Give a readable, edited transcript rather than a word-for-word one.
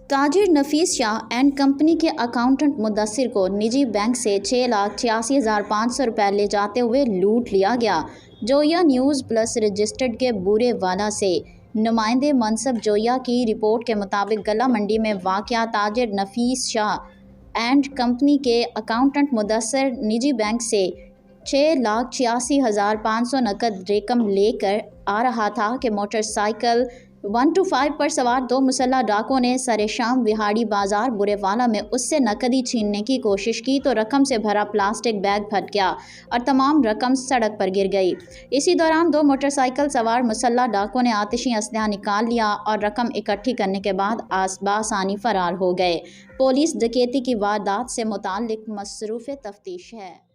ताजिर Nafees Shah and company के accountant Mudassir को निजी बैंक से 6,86,500 रुपये ले जाते हुए लूट लिया गया। जोया न्यूज़ प्लस रजिस्टर्ड के बुरे वाला से नुमाइंदे मनसब जोया की रिपोर्ट के मुताबिक गला मंडी में वाक़या ताजिर नफीस शाह एंड कंपनी के अकाउंटेंट मुदस्सिर निजी बैंक से 6,86,500 नकद रकम लेकर आ रहा था कि मोटरसाइकिल 125 पर सवार दो मुसल्ह डाकुओं ने सरे शाम विहाड़ी बाजार बुरेवाला में उससे नकदी छीनने की कोशिश की तो रकम से भरा प्लास्टिक बैग फट गया और तमाम रकम सड़क पर गिर गई। इसी दौरान दो मोटरसाइकिल सवार मुसल्ह डाकुओं ने आतिशी असलहा निकाल लिया और रकम इकट्ठी करने के बाद बासानी फरार हो गए। पुलिस डकैती की वारदात से मुताल्लिक मसरूफ़ तफ्तीश है।